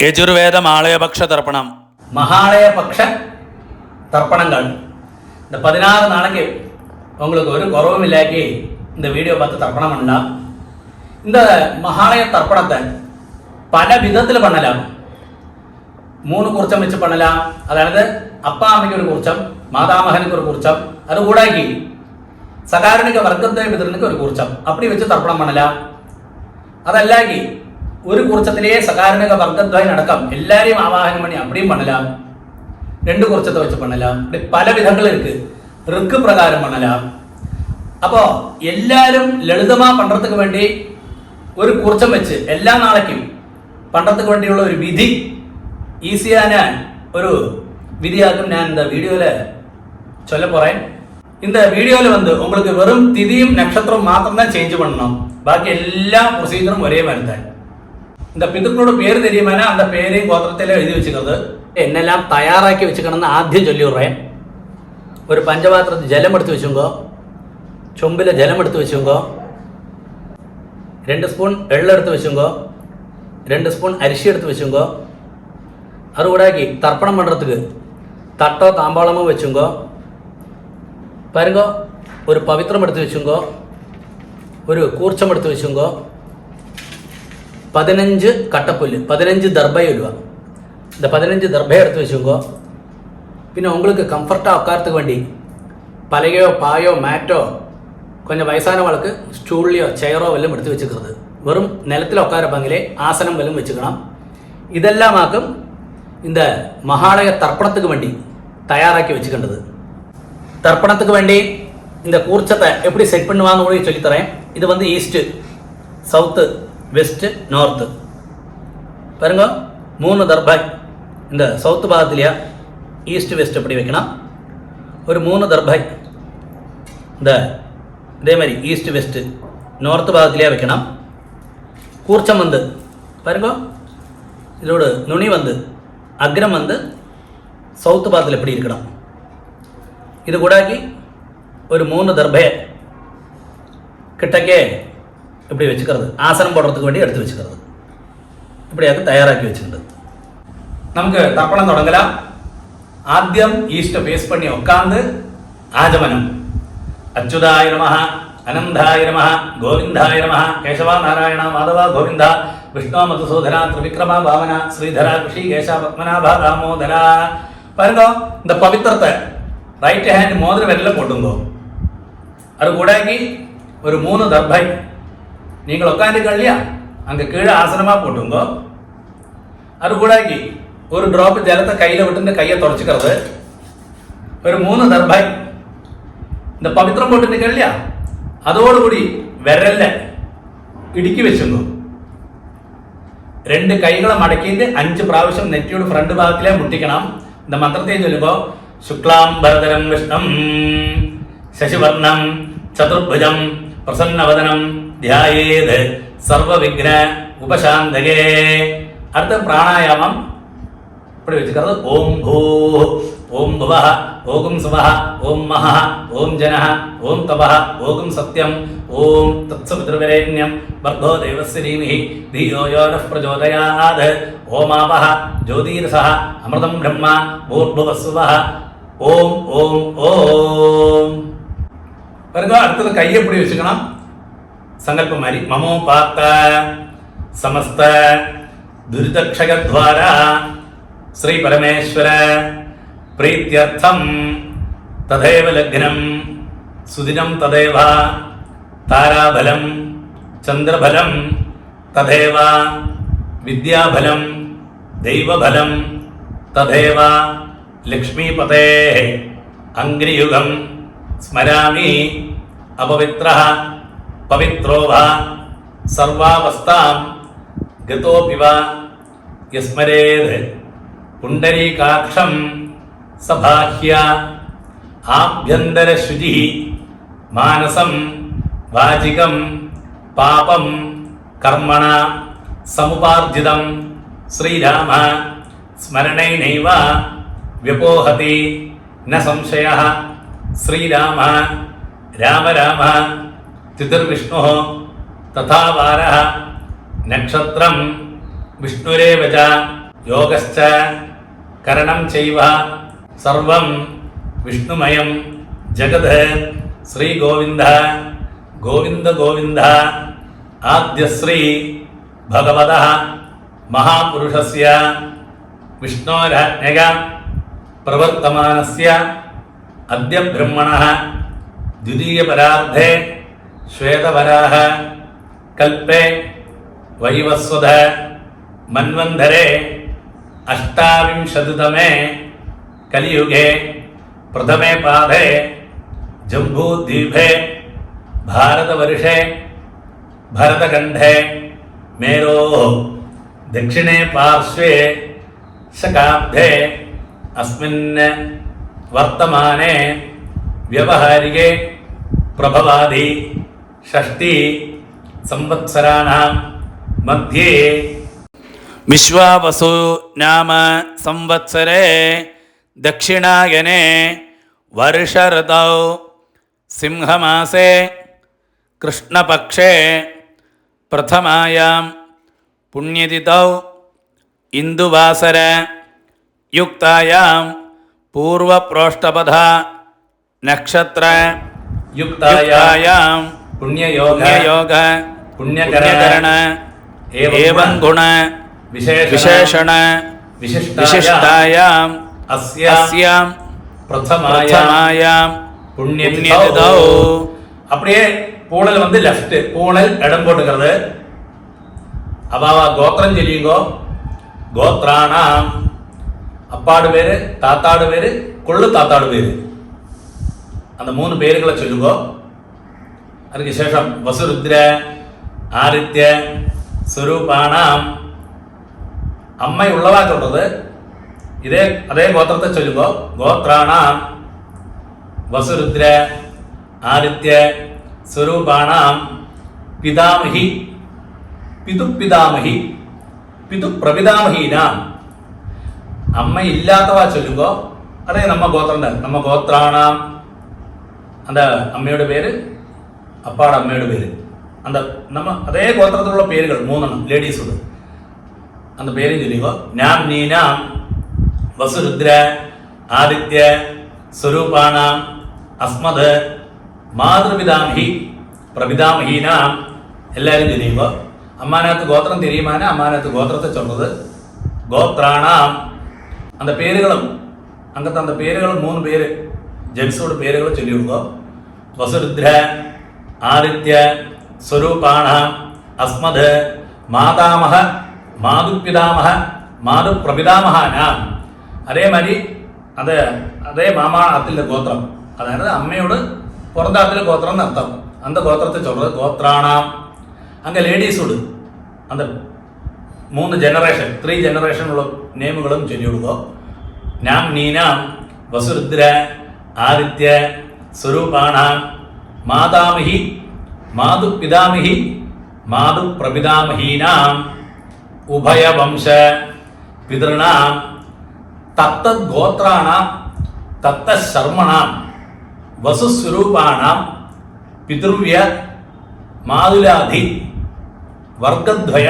யஜுர்வேத மாலயபக்ஷ தர்ப்பணம். மகாலயபக்ஷ தர்ப்பணங்கள். இந்த 16 நாளைக்கு உங்களுக்கு ஒரு குறவும் இல்லாக்கி இந்த வீடியோ பார்த்து தர்ப்பணம் பண்ணலாம். இந்த மகாலய தர்ப்பணத்தை பல விധത്തിൽ பண்ணலாம். 3 കുർച്ചം വെച്ച് பண்ணலாம். അതായത് அப்பா അമ്മയ്ക്ക് ഒരു കുർച്ചം, മാതാമഹനുக்கு ഒരു കുർച്ചം, അത് കൂടാക്കി സകാരണിക വർഗത്തെ പിതൃനുக்கு ഒരു കുർച്ചം அப்படி വെച്ച് തർപ്പണം பண்ணலாம். അതല്ലാക്കി ഒരു കുർച്ചത്തിലെ സകാരണിക വർഗദ്വയം അടക്കം എല്ലാരെയും ആവാഹനം பண்ணி அப்படியும் பண்ணலாம். 2 കുർച്ചത്തെ വെച്ച് பண்ணலாம். இப்படி பல விதங்கள் இருக்கு. ഋക്ക് പ്രകാരം பண்ணலாம். அப்போ எல்லாரும் ലളിതമാ பண்றதுக்கு വേണ്ടി ഒരു കുർച്ചം വെച്ച് എല്ലാ നാളേക്കും பண்றதுக்கு வேண்டிയുള്ള ഒരു വിധി ஈஸியான ஒரு விதியாக்கும் நான் இந்த வீடியோல சொல்ல போறேன். இந்த வீடியோல உங்களுக்கு வெறும் திதியும் நட்சத்திரம் மாத்திரம் தான் சேஞ்ச் பண்ணணும். பாக்கி எல்லா ப்ரொசீஜரும் ஒரே மாதிரி தான். இந்த பிதൃக்களோட പേര് தெரியுமானா அந்த പേരെയും ഗോത്രത്തിലും എഴുതി വെച്ചിരിക്കുന്നത് എന്നെല്ലാം തയ്യാറാക്കി വെച്ചിരിക്കണമെന്ന് ആദ്യം ചൊല്ലി വിടുறேன். ഒരു പഞ്ചപാത്രത്തിൽ ജലം എടുത്ത് വെച്ചുങ്കോ, ചൊമ്പിലെ ജലം എടുത്ത് വെച്ചുങ്കോ, 2 സ്പൂൺ എള്ള എടുത്ത് വെച്ചുങ്കോ, 2 സ്പൂൺ അരിശി എടുത്ത് വെച്ചുങ്കോ, அது கூடாக்கி தர்ப்பணம் பண்ணுறதுக்கு தட்டோ தாம்பாளமோ வச்சுங்கோ. பாருங்க, ஒரு பவித்திரம் எடுத்து வச்சுங்கோ, ஒரு கூர்ச்சம் எடுத்து வச்சுங்கோ, 15 கட்டப்புல், 15 தர்பை இடுவா. இந்த 15 தர்பை எடுத்து வச்சுங்கோ. பின்ன உங்களுக்கு கம்ஃபர்ட்டாக உட்காரத்துக்கு வேண்டி பலகையோ பாயோ மேட்டோ, கொஞ்சம் வயசானவளுக்கு ஸ்டூல்லையோ ചെയറോ വല്ലതും എടുത്ത് വെച്ചിരിക്കുന്നത്. വെറും നിലത്തിൽ ഉட்காரப்பங்களே ஆசனம் വല്ലതും വെച്ചുക്കണം. ഇതെല്ലാം ആക്കും இந்த மகாலய தர்ப்பணத்துக்கு வேண்டி தயாராக்கி வச்சுக்கின்றது. தர்ப்பணத்துக்கு வேண்டி இந்த கூர்ச்சத்தை எப்படி செட் பண்ணுவான்னு கூட சொல்லித்தரேன். இது ஈஸ்ட், சவுத்து, வெஸ்ட், நார்த்து. பாருங்க, 3 தர்பாய் இந்த சவுத்து பாகத்திலையா ஈஸ்ட் வெஸ்ட் எப்படி வைக்கணும். ஒரு 3 தர்பாய் இந்த இதே மாதிரி ஈஸ்ட் வெஸ்ட் நார்த்து பாகத்திலையா வைக்கணும். கூர்ச்சம் பாருங்க, இதோட நுனி அக்ரம் சவுத்து பாகத்தில் எப்படி இருக்கணும். இது கூடாக்கி ஒரு 3 தர்பையை கிட்டக்கே இப்படி வச்சுக்கிறது. ஆசனம் போடுறதுக்கு வேண்டி எடுத்து வச்சுக்கிறது. இப்படியாக தயாராக்கி வச்சுக்கிறது. നമുക്ക് തർപ്പണം തുടങ്ങലാം. ആദ്യം ഈസ്റ്റ് ഫേസ് പണി ഉட்கார்ந்து ആചമനം. അച്യുതായ നമഃ, അനന്തായ നമഃ, ഗോവിന്ദായ നമഃ, കേശവ നാരായണ മാധവ ഗോവിന്ദ, விஷ்ணு மதுசூதனா திரிவிக்ரம பாவனா ஸ்ரீதரா ரிஷிகேஷ பத்மநாப தாமோதரா. பாருங்க, இந்த பவித்திரத்தை ரைட் ஹேண்ட் மோதிர விரல்ல போட்டுங்கோ. அது கூடாக்கி ஒரு 3 தர்பை நீங்கள் உட்காந்துக்க இல்லையா, அங்கே கீழே ஆசனமாக போட்டுங்கோ. அது கூடாக்கி ஒரு ட்ராப் ஜலத்தை கையில் விட்டு கையை தொடச்சிக்கிறது. ஒரு 3 தர்பை இந்த பவித்திரம் போட்டுருக்க இல்லையா, அதோடு கூடி விரல்ல ഇടുക്കി വെച്ചുങ്ങോ. 2 കൈകളെ മടക്കിയിട്ട് 5 പ്രാവശ്യം നെറ്റിയുടെ ഫ്രണ്ട് ഭാഗത്തിലെ മുട്ടിക്കണം. இந்த മന്ത്രത്തെ ചൊല്ലുമ്പോ ശുക്ലാംബരധരം വിഷ്ണം ശശിവർണം ചതുർഭുജം പ്രസന്നവദനം ധ്യായേത് സർവവിഘ്ന ഉപശാന്തകേ. അടുത്ത പ്രാണായാമം இப்படி வச்சுக்கிறது. ஓம் பூ, ஓம் புவः, ஓம் சுவः, ஓம் மஹः, ஓம் ஜனः, ஓம் தபः, ஓம் சத்யம், ஓம் தத்சவிதுர்வரேண்யம் भर्गो देवस्य धीमहि धियो यो नः प्रचोदयात्. ओमावः ज्योतिरसः अमृतं ब्रह्म भूर्भुवस्सुवः. ஓம் ஓம் ஓம். பாருங்க, அடுத்தது கையை இப்படி வச்சுக்கணும். சங்கல்பம் மாதிரி மமோபாத்த சமஸ்த துரிதக்ஷயத்வாரா श्री परमेश्वर प्रीत्यर्थम तदेव लग्नं सुदिनं तदेव ताराबलं चंद्रबलं तदेव विद्याबलं दैवबलं तदेव लक्ष्मीपते अंग्रियुगं स्मरामि अपवित्रः पवित्रो वा सर्वावस्थां गतोऽपि वा यस्मरेत् पुंडरीकाक्षं सबाह्य आभ्यंतरशुचि मानसं वाचिकं पापं कर्मण समुपार्जितं श्रीराम स्मरणेनैव व्यपोहति न संशयः. श्रीराम राम राम तिथिर्विष्णुः तथा वारः नक्षत्रं വിഷ്ണുരേവ ച യോഗശ്ച കരണം ചൈവ സർവം വിഷ്ണുമയം ജഗത് ശ്രീഗോവിന്ദ ഗോവിന്ദ ഗോവിന്ദ ആദ്യശ്രീ ഭഗവതഃ മഹാപുരുഷസ്യ വിഷ്ണോരാജ്ഞയ പ്രവർത്തമാനസ്യ അദ്യ ബ്രഹ്മണഃ ദ്വിതീയപരാർദ്ധേ ശ്വേതവരാഹ കൽപ്പേ വൈവസ്വത മന്വന്തരേ അഷ്ടാവിംശതിതമേ കലിയുഗേ പ്രഥമേ പാദേ ജംബൂദ്വീപേ ഭാരതവർഷേ ഭരതഖണ്ഡേ മേരോः ദക്ഷിണേ പാർശ്വേ ശകാബ്ദേ അസ്മിൻ വർത്തമാനേ വ്യവഹാരികേ പ്രഭവാദി ഷഷ്ടി സംവത്സരാണാം മധ്യേ വിശ്വാവസു നാമ സംവത്സരേ ദക്ഷിണായനെ വർഷഋതൗ സിംഹമാസേ കൃഷ്ണപക്ഷേ പ്രഥമായാം പുണ്യതിഥൗ ഇന്ദുവാസര യുക്തായാം പൂർവപ്രോഷ്ടപഥ നക്ഷത്ര യുക്തായാം പുണ്യയോഗ പുണ്യകരണ ഏവം ഗുണ വിശേഷണ വിശിഷ്ടായാം അസ്യാം പ്രഥമായാം പുണ്യതിഥൗ அப்படியே பூணல் வந்து லெஃப்ட் பூணல் இடம் போட்டுக்கிறது அவாவா கோத்திரம் சொல்லிங்கோ கோத்ராணாம் அப்பாடு பேரு தாத்தாடு பேரு கொள்ளு தாத்தாடு பேரு அந்த 3 பேர்களை சொல்லுங்கோ அதுக்கு சேஷம் வசுருத்ர ஆதித்ய സ്വരൂപാണാം അമ്മ ഉള്ളവാ சொல்றது അതേ ഗോത്രത്തെ ചൊല്ലുമ്പോ ഗോത്രാണാം വസുരുദ്ര ആദിത്യ സ്വരൂപാണാം പിതാമഹി പിതുപിതാമഹി പിതുപ്രപിതാമഹീനാം അമ്മ ഇല്ലാത്തവാ ചൊല്ലുമ്പോ അതേ നമ്മ ഗോത്രാണാം அந்த അമ്മയുടെ പേര് അപ്പാടെ അമ്മയുടെ പേര് அந்த நம்ம அதே கோத்திரத்திലുള്ള പേരുകൾ 3 ലേഡീസ് ഉണ്ട് அந்த പേരും ചൊല്ലുക നാം നീനാം വസുരുദ്ര ആദിത്യ സ്വരൂപാണാം അസ്മദ് മാതൃപിതാമഹി പ്രപിതാമഹീനാം എല്ലാവരും ചൊല്ലുക അമ്മാനകത്ത് ഗോത്രം തിരിയുമാന അമ്മാനകത്ത് ഗോത്രത്തെ ചൊന്നത് ഗോത്രാണാം அந்த പേരുകളും അങ്ങനത്തെ அந்த പേരുകൾ 3 പേര് ജെൻസോട് പേരുകൾ ചൊല്ലിവിടുക വസുരുദ്ര ആദിത്യ സ്വരൂപാണാം അസ്മദ് മാതാമഹ മാതുപിതാമഹ മാതുപ്രപിതാമഹാനാം അതേമാതിരി അതേ മാമാത്തിലെ ഗോത്രം അതായത് അമ്മയോട് പുറന്താത്തിലെ ഗോത്രം എന്നർത്ഥം அந்த ഗോത്രത്തെ ചൊല്ലുന്നത് ഗോത്രാണാം അങ്ങ് ലേഡീസോട് அந்த 3 ജനറേഷൻ 3 ജനറേഷനുള്ള നേമുകളും ചൊല്ലിവിടുക നാം നീനാം വസുരുദ്ര ആദിത്യ സ്വരൂപാണാം മാതാമഹി മാതുപിതാമഹി മാതുപ്രപിതാമഹീനാം ഉഭയവംശ പിതൃണാം തത്തദ്ഗോത്രാണാം തത്തശർമ്മണാം വസുസ്വരൂപാണാം പിതൃവ്യ മാതുലാധി വർഗദ്വയ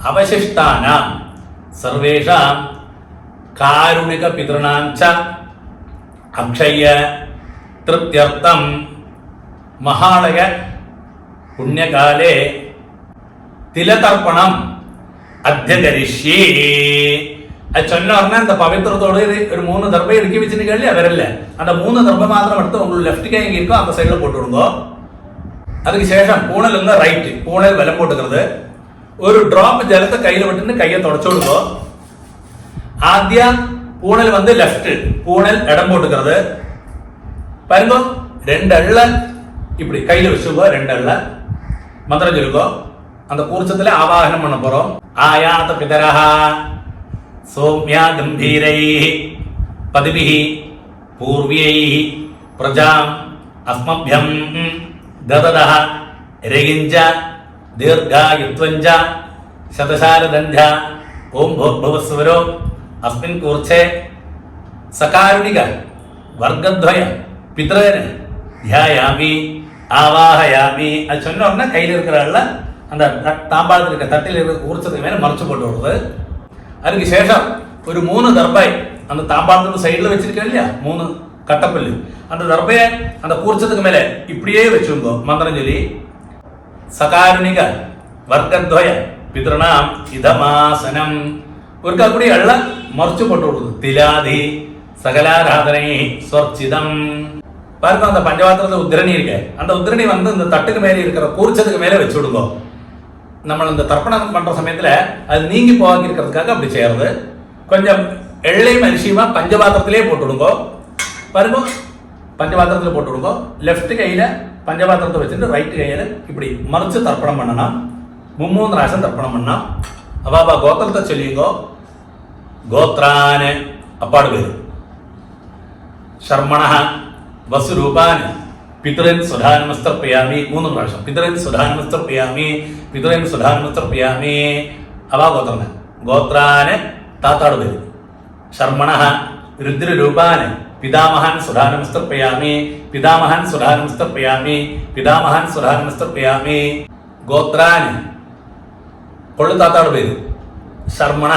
അവശിഷ്ടാനാം സർവേഷാം കാരുണിക പിതൃണാം ച അക്ഷയ തൃപ്ത്യർത്ഥം മഹാളയ പുണ്യകാലേ തിലതർപ്പണം അധ്യകരിഷ്യേ അത് ചൊല്ല പറഞ്ഞാൽ എന്താ പവിത്രത്തോട് ഒരു 3 ദർഭ ഇടുക്കി വെച്ചിട്ട് കേൾവി അവരല്ല அந்த 3 ദർഭ മാത്രം എടുത്ത് உங்களுக்கு ലെഫ്റ്റ് കൈ ഇരിക്കും அந்த സൈഡിൽ போட்டு விடுங்க அதுக்கு ശേഷം പൂണൽ ഒന്ന് റൈറ്റ് പൂണൽ വലം പോട്ടുന്നത് ഒരു ഡ്രോപ്പ് ജലത്തെ കയ്യിൽ വിട്ടിട്ട് കയ്യെ തുടച്ചു കൊടുക്കുക ആദ്യ പൂണൽ വന്ന് ലെഫ്റ്റ് പൂണൽ ഇടം പോട്ടുക്കുന്നത് பாருங்க 2 எள்ள இப்படி கையில வச்சுக்கோ 2 எள்ள மந்திரம் சொல்லுங்க அந்த கூர்ச்சத்துல ஆவாகனம் பண்ண போறோம் ஆயாத பிதரஹ சௌம்யா கம்பீரைஹி பதிபிஹி பூர்வியைஹி பிரஜாம் அஸ்மഭ്യം ദദദഹ രഗിഞ്ച ദീർഘായുത്വഞ്ച ശതശാരദന്ധ ഓം ഭൂർഭുവസ്വരോ അസ്മിൻ കൂർച്ചേ സകാരുണിക വർഗദ്വയ പിതൃനെ ധ്യായാമി ആവാഹയാമി அது சொன்ன உடனே கையில் இருக்கிற அந்த தாம்பாளத்தில் இருக்க தட்டில் இருக்க ஊர்ச்சத்துக்கு மேலே மறைச்சு போட்டு விடுறது. அதுக்கு சேஷம் ஒரு 3 தர்பாய் அந்த தாம்பாளத்துக்கு சைடில் வச்சிருக்கேன் இல்லையா, 3 கட்டப்பல்லு, அந்த தர்பையை அந்த கூர்ச்சத்துக்கு மேலே இப்படியே வச்சுங்கோ. மந்திரம் சொல்லி சகாருணிக வர்க்கத்வய பிதൃணாம் இதமாசனம் ஒருக்கா கூடிய எல்லாம் மறைச்சு போட்டு விடுறது. திலாதி சகலாராதனை ஸ்வர்ச்சிதம். பாருங்க, அந்த பஞ்சபாத்திரத்தில் உத்திரணி இருக்கு, அந்த உத்திரணி வந்து இந்த தட்டுக்கு மேலே இருக்கிற கூர்ச்சத்துக்கு மேலே வச்சு விடுங்க. நம்ம இந்த தர்ப்பணம் பண்ற சமயத்துல அது நீங்கி போகாம இருக்கிறதுக்காக அப்படி செய்யறது. கொஞ்சம் எள்ளையும் அரிசியுமா பஞ்சபாத்திரத்திலே போட்டு விடுங்க. பாருங்க, பஞ்சபாத்திரத்தில் போட்டு விடுங்க. லெஃப்ட் கையில பஞ்சபாத்திரத்தை வச்சுட்டு ரைட் கையில இப்படி மறைச்சு தர்ப்பணம் பண்ணணும். 3 പ്രാവശ്യം തർപ്പണം பண்ணാം. അപ്പൊ ഗോത്രത്തെ ചൊല്ലിയുമ്പോ ഗോത്രാന് അപ്പാട് പേര് ശർമ്മണ വസുരൂപാന് പിതൃൻ സുധാനമസ്തർപ്പയാമി 3 പ്രാവശ്യം. പിതൃൻ സുധാനമസ്തർപ്പയാമി, പിതൃൻ സുധാനമസ്തർപ്പയാമി. അവാ ഗോത്രന് ഗോത്രാന് താത്താട് പേര് ശർമ്മണ രുദ്രരൂപാന് പിതാമഹൻ സുധാനമസ്തർപ്പയാമി, പിതാമഹൻ സുധാനമസ്തർപ്പയാമി, പിതാമഹൻ സുധാനമസ്തർപ്പയാമി. ഗോത്രാന് കൊള്ളുതാത്താട് പേര് ശർമ്മണ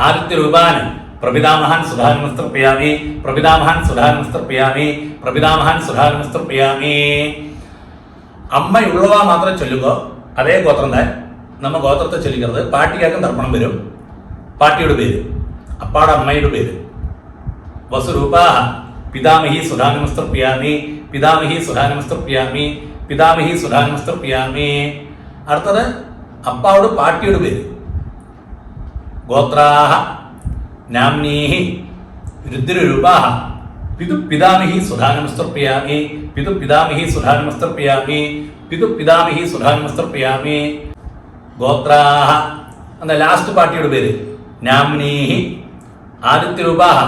ആദിത്യരൂപാന് പ്രപിതാമഹൻ സുധാനമസ്തർപ്പയാമി, പ്രപിതാമഹൻ സുധാനമസ്തർപ്പയാമി, പ്രപിതാമഹൻ സുധാനമസ്തർപ്പയാമി. അമ്മയുള്ളവ മാത്രം ചൊല്ലുക. അതേ ഗോത്രം തന്നെ നമ്മ ഗോത്രത്തെ ചൊല്ലിക്കുന്നത്. പാട്ടിക്കാക്കും തർപ്പണം വരും. പാട്ടിയുടെ പേര് അപ്പാടെ അമ്മയുടെ പേര് വസുരൂപാ പിതാമഹി സുധാനമസ്തർപ്പയാമി, പിതാമഹി സുധാനമസ്തർപ്പയാമി, പിതാമഹി സുധാനമസ്തർപ്പയാമി. അടുത്തത് അപ്പാவோட പാട്ടിയുടെ പേര് ഗോത്രാഹ നാംനീഹി രുദ്രരൂപാഹ പിതു പിതാമഹി സുധാനമസ്തർപ്പയാമി, പിതു പിതാമഹി സുധാനമസ്തർപ്പയാമി, പിതു പിതാമഹി സുധാനമസ്തർപ്പയാമി. ഗോത്രാഹ എന്ന ലാസ്റ്റ് പാട്ടിയുടെ പേര് നാംനീഹി ആദിത്യരൂപാഹ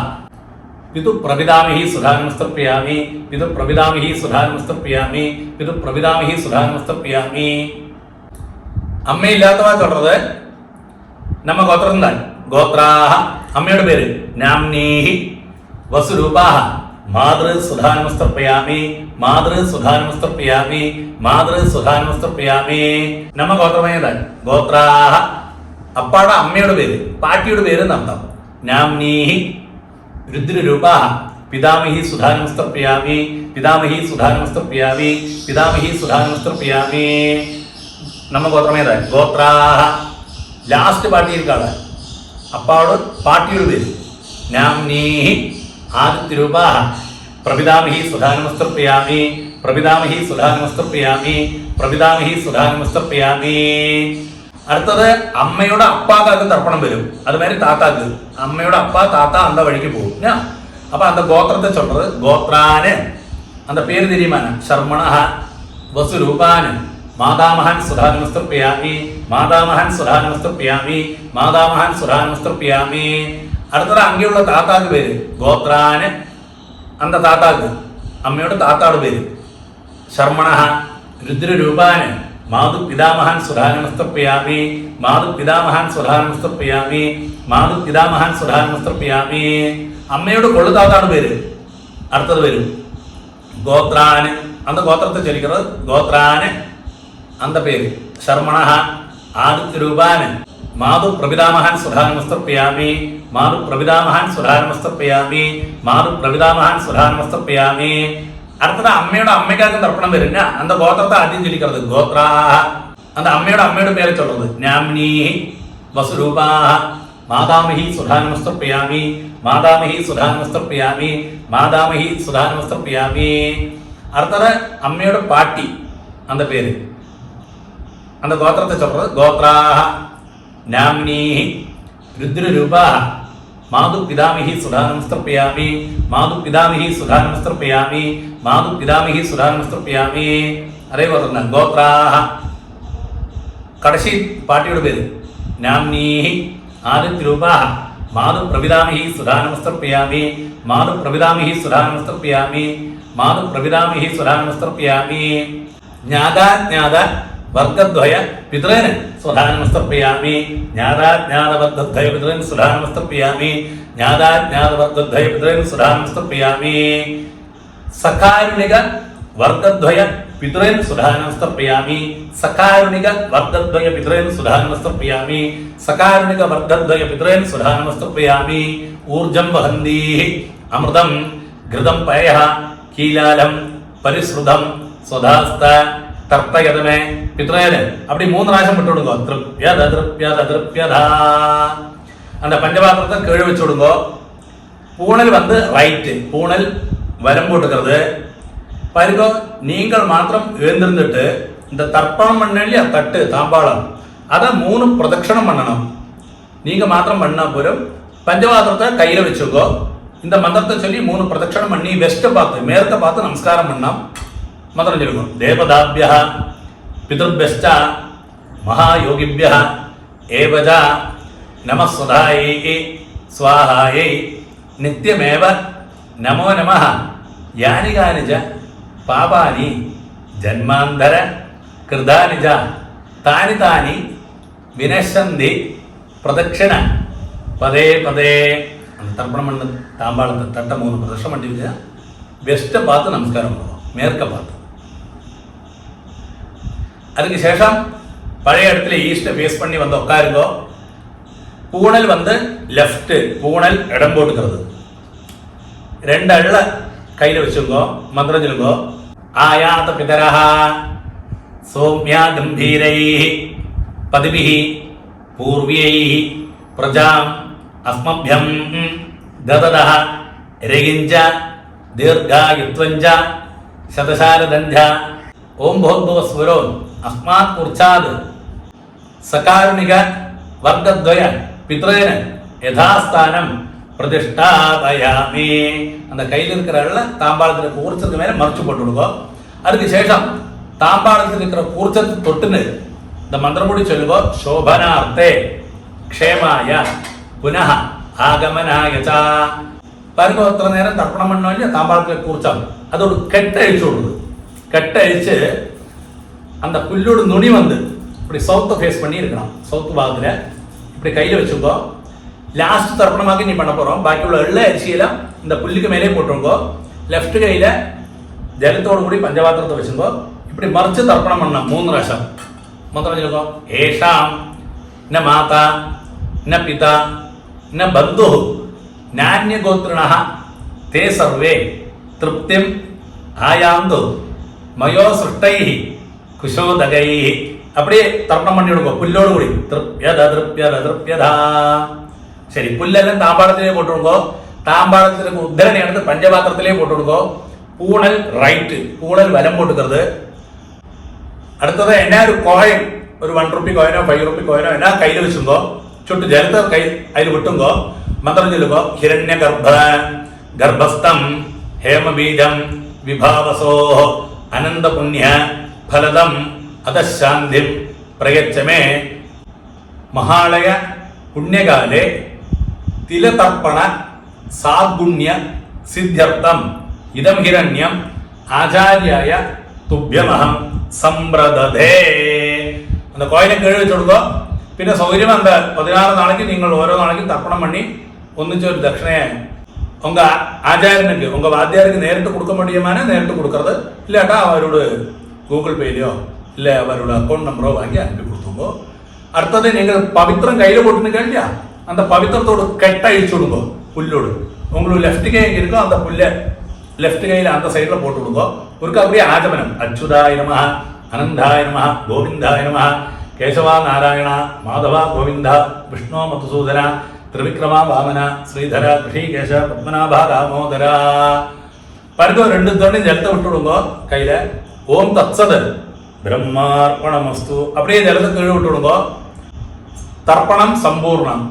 പിതു പ്രപിതാമഹി സുധാനമസ്തർപ്പയാമി, പിതു പ്രപിതാമഹി സുധാനമസ്തർപ്പയാമി, പിതു പ്രപിതാമഹി സുധാനമസ്തർപ്പയാമി. അമ്മയില്ലാത്തവ ചൊല്ലുന്നത് നമ്മ ഗോത്രം തന്നെ. ഗോത്രാഹ അമ്മയുടെ പേര് നാംനീഹി വസുരൂപാഹ മാതൃ സുധാനമസ്തർപ്പയാമി, മാതൃ സുധാനമസ്തർപ്പയാമി, മാതൃ സുധാനമസ്തർപ്പയാമി. നമ്മ ഗോത്രമേതാൻ ഗോത്രാഹ അപ്പാടെ അമ്മയുടെ പേര് പാട്ടിയുടെ പേര് നർത്തം നാംനീഹി രുദ്രരൂപാഹ പിതാമഹി സുധാനമസ്തർപ്പയാമി, പിതാമഹി സുധാനമസ്തർപ്പയാമി, പിതാമഹി സുധാനമസ്തർപ്പയാമി. നമ്മ ഗോത്രമേതാൻ ഗോത്രാഹ ലാസ്റ്റ് പാട്ടിയിരിക്കാണ് അപ്പാട് പാട്ടിയുടെ പേര് നാംനീഹി ആദിത്യരൂപാഹ പ്രപിതാമഹി സുധാനമസ്തർപ്പയാമി, പ്രപിതാമഹി സുധാനമസ്തർപ്പയാമി, പ്രപിതാമഹി സുധാനമസ്തർപ്പയാമി. അടുത്തത് അമ്മയുടെ അപ്പാക്കാക്ക് തർപ്പണം വരും. അതുമാതിരി താത്താക്ക് അമ്മയുടെ അപ്പ താത്ത അന്ത വഴിക്ക് പോകും. അപ്പൊ അന്ത ഗോത്രത്തെ ചൊല്ലത് ഗോത്രാന് അന്ത പേര് തിരിയുമാന ശർമ്മണ വസുരൂപാന് മാതാമഹൻ സുധാനമസ്തർപ്പയാമി, മാതാമഹൻ സുധാനമസ്തർപ്പയാമി, മാതാമഹൻ സുധാനമസ്തർപ്പയാമി. അടുത്തത് അങ്ങനെയുള്ള താത്താക്ക് പേര് ഗോത്രാന് അന്ത താത്താക്ക് അമ്മയുടെ താത്താട് പേര് ശർമ്മണ രുദ്രരൂപാന് മാതു പിതാമഹൻ സുധാനമസ്തർപ്പയാമി, മാതു പിതാമഹൻ സുധാനമസ്തർപ്പയാമി, മാതു പിതാമഹൻ സുധാനമസ്തർപ്പയാമി. അമ്മയുടെ കൊള്ളുതാത്താണ് പേര്. അടുത്തത് വരും ഗോത്രാന് അന്ത ഗോത്രത്തെ ചൊല്ലിക്കുന്നത് ഗോത്രാന് അന്ത പേര് ശർമ്മണ ആദിത്യരൂപാന് മാതു പ്രപിതാമഹൻ സുധാനമസ്തർപ്പയാമി, മാതു പ്രപിതാമഹൻ സുധാനമസ്തർപ്പയാമി, മാതു പ്രപിതാമഹൻ സുധാനമസ്തർപ്പയാമി. അടുത്തത് അമ്മയുടെ അമ്മയ്ക്കാർക്ക് തർപ്പണം വരുന്ന അന്ത ഗോത്രത്തെ ആദ്യം ചൊല്ലിക്കുന്നത് ഗോത്രാഹ അന്ത അമ്മയുടെ പേര് ചൊല്ലുന്നത് നാംനീഹി വസുരൂപാഹ മാതാമഹി സുധാനമസ്തർപ്പയാമി, മാതാമഹി സുധാനമസ്തർപ്പയാമി, മാതാമഹി സുധാനമസ്തർപ്പയാമി. അടുത്തത് അമ്മയുടെ പാട്ടി അന്ത പേര് അന്ത ഗോത്രത്തെ ചൊല്ലുന്നത് ഗോത്രാഹ നാംനീഹി രുദ്രരൂപാഹ മാതു പിതാമഹി സുധാനമസ്തർപ്പയാമി, മാതു പിതാമഹി സുധാനമസ്തർപ്പയാമി, മാതു പിതാമഹി സുധാനമസ്തർപ്പയാമി. അതേ ഗോത്രം ഗോത്രാഹ കടശി പാട്ടിയുടെ പേര് നാംനീഹി ആദിത്യരൂപാഹ മാതു പ്രപിതാമഹി സുധാനമസ്തർപ്പയാമി, മാതു പ്രപിതാമഹി സുധാനമസ്തർപ്പയാമി, മാതു പ്രപിതാമഹി സുധാനമസ്തർപ്പയാമി. ജ്ഞാതാജ്ഞാത വർഗദ്വയ പിതൃന് സുധാനമസ്തർപ്പയാമി, ജ്ഞാതാജ്ഞാതവർഗദ്വയ പിതൃന് സുധാനമസ്തർപ്പയാമി, ജ്ഞാതാജ്ഞാതവർഗദ്വയ പിതൃന് സുധാനമസ്തർപ്പയാമി. സഖാരുണിക വർഗദ്വയ പിതൃന് സുധാനമസ്തർപ്പയാമി, സകാരുണിക വർദ്ധദ്വയ പിതൃൻ സുധാനമസ്തർപ്പയാമി സകാരുണിക വർദ്ധദ്വയ പിതൃൻ സുധാനമസ്തർപ്പയാമി ഊർജം വഹന്തി അമൃതം ഘൃതം പയഃ കീലാലം പരിശ്രുതം സ്വധാസ്ത തർപ്പയതമേ പിതൃന് அப்படி 3 പ്രാവശ്യം விட்டு விடுங்க திருப்யத திருப்யத திருப்யதா அந்த பஞ்சபாத்திரத்தை கீழே வச்சு விடுங்க பூணல் வந்து ரைட் பூணல் வலம் போட்டுக்கிறது பாருங்க நீங்கள் மாத்திரம் எழுந்திருந்துட்டு இந்த தர்ப்பணம் பண்ண இல்லையா தட்டு தாம்பாளம் அதை 3 பிரதட்சணம் பண்ணணும் நீங்க மாத்திரம் பண்ணா போதும் பஞ்சபாத்திரத்தை கையில வச்சுக்கோ இந்த மந்திரத்தை சொல்லி 3 பிரதட்சணம் பண்ணி வெஸ்ட் பார்த்து மேற்க பார்த்து நமஸ்காரம் பண்ணலாம் மந்திரம் சொல்லுங்க தேவதாபிய பிதృభ్యశ్చ மகாயோகிभ्य ஏவஜ நமஸ்வதாயை ஸ்வாஹாயை நித்யமேவ நமோ நமः யானி கானிஜ பாபாനി ജന്മാന്തര കൃതാനിജ താനി താനി വിനശന്തി പ്രദക്ഷിണ പദേ പദേ തർപ്പണം பண்ண தாம்பாளத்தை தட்டை 3 பிரதட்சணம் பண்ணிட்டு வெஸ்ட்டை பார்த்து நமஸ்காரம் பண்ணுவோம் மேற்க பார்த்து அதுக்கு சேஷம் பழைய இடத்துல ஈஸ்ட்டை ஃபேஸ் பண்ணி வந்து உட்காருங்கோ பூணல் வந்து லெஃப்ட் பூணல் இடம் போட்டுக்கிறது 2 அள்ள கையில் வச்சுங்கோ மந்திரம் சொல்லுங்கோ ஆயாத பிதரஹ சௌமியா கம்பீரைः பதிபிः பூர்வியைः பிரஜாம் அஸ்மभ्यं दददः रगिञ्च दीर्घायुत्वञ्च शतशारदञ्च ओम भोद्भुवस्वरो अस्मात् मूर्छाद सकारुणिक वर्गद्वय पितृन यथास्थाனம் பிரதிஷ்டாபயாமி அந்த கையில் இருக்கிற தாம்பாளத்தில் கூர்ச்சத்துக்கு மேலே மறைச்சு போட்டு விடுங்க அதுக்கு சேஷம் தாம்பாளத்தில் இருக்கிற கூர்ச்சத்தை தொட்டுன்னு இந்த மந்திரப்படி சொல்லுங்க சோபனார்த்தே க்ஷேமாய புனः ஆகமனாய ச பாருங்க ஒருத்தர நேரம் தர்ப்பணம் பண்ணோம் இல்லையா தாம்பாளத்தில் கூர்ச்சம் அதோட கெட்ட அழிச்சு விடுது கெட்ட அழிச்சு அந்த புல்லோட நுனி வந்து இப்படி சவுத்தை ஃபேஸ் பண்ணி இருக்கணும் சவுத்து பாகத்தில் இப்படி கையில் வச்சுக்கோ லாஸ்ட் தர்ப்பணமாக நீ பண்ண போகிறோம் பாக்கி உள்ள எள்ள அரிசியெல்லாம் இந்த புல்லுக்கு மேலே போட்டுருங்கோ லெஃப்ட் கையில் ஜலத்தோடு கூடி பஞ்சபாத்திரத்தை வச்சுக்கோ இப்படி மறைச்சு தர்ப்பணம் பண்ணலாம் 3 പ്രാവശ്യം மொத்தம் வச்சுக்கோ ஏஷாம் ந மாதா ந பிதா ந பந்து நானிய கோத்ரிணः தே சர்வே திருப்திம் ஆயாந்து மயோ சிருஷ்டைஹி குஷோதகைஹி அப்படியே தர்ப்பணம் பண்ணி விடுங்க புல்லோடு கூடி திருப்யத திருப்யத திருப்யதா சரி புல்லெல்லாம் தாம்பாளத்திலே போட்டுவிடுங்கோ தாம்பாளத்திற்கு உத்தரணி எடுத்து பஞ்சபாத்திரத்திலே போட்டுவிடுங்கோ பூணல் ரைட்டு பூணல் வலம் போட்டுக்கிறது அடுத்தது என்ன ஒரு கோயின் ஒரு 1 ரூபி கோயினோ 5 ரூபி கோயினோ என்ன கையில் வச்சுங்கோ சுட்டு ஜலத்தை கை அதில் விட்டுங்கோ மந்திரம் சொல்லுங்கோ ஹிரண்ய கர்ப்பஸ்தம் ஹேமபீஜம் விபாவசோ அனந்த புண்ணிய ஃபலதம் அதசாந்திம் பிரயச்சமே மகாலய புண்ணியகாலே திலதர்ப்பண சாத்குண்ய சித்தியர்த்தம் இதம் ஹிரண்யம் ஆச்சாரியாய துப்யமஹம் சம்பிரததே அந்த கோயிலை கீழே வச்சுடுங்கோ പിന്നെ സൗകര്യം എന്താ 16 നാளைக்கு நீங்கள் ഓരോ നാளைക്കും தர்ப்பணம் பண்ணி ഒന്നിച്ച് ഒരു ദക്ഷിണയെ உங்க ஆச்சாரியனுக்கு உங்க வாத்தியாருக்கு நேரிட்டு கொடுக்க முடியுமானே நேரிட்டு கொடுக்கறது இல்லாட்டா அவரோட கூகுள் பேலையோ இல்லை அவரோட அக்கௌண்ட் நம்பரோ வாங்கி அனுப்பி கொடுத்துங்கோ அடுத்தது நீங்கள் பவித்திரம் கையில் போட்டுன்னு இல்லையா அந்த பவித்திரத்தோடு கெட்ட அழிச்சு விடுங்க புல்லோடு உங்களுக்கு லெஃப்ட் கை எங்கே இருக்கோ அந்த புல்லை லெஃப்ட் கையில் அந்த சைடில் போட்டு விடுங்க ஒருக்கு அப்படியே ஆஜமனம் அச்சுதாய நம அனந்தாய நம கோவிந்தாய நம கேசவா நாராயண மாதவா கோவிந்தா விஷ்ணு மதுசூதன திரிவிக்ரமா வாமன ஸ்ரீதர ரிஷிகேஷ பத்மநாபா தாமோதரா பருக்கோ 2 தோணி ஜலத்தை விட்டு விடுங்க கையில் ஓம் தத்சத் பிரம்மார்ப்பணமஸ்து அப்படியே ஜலத்தை கீழே விட்டு விடுங்க தர்ப்பணம் சம்பூர்ணம்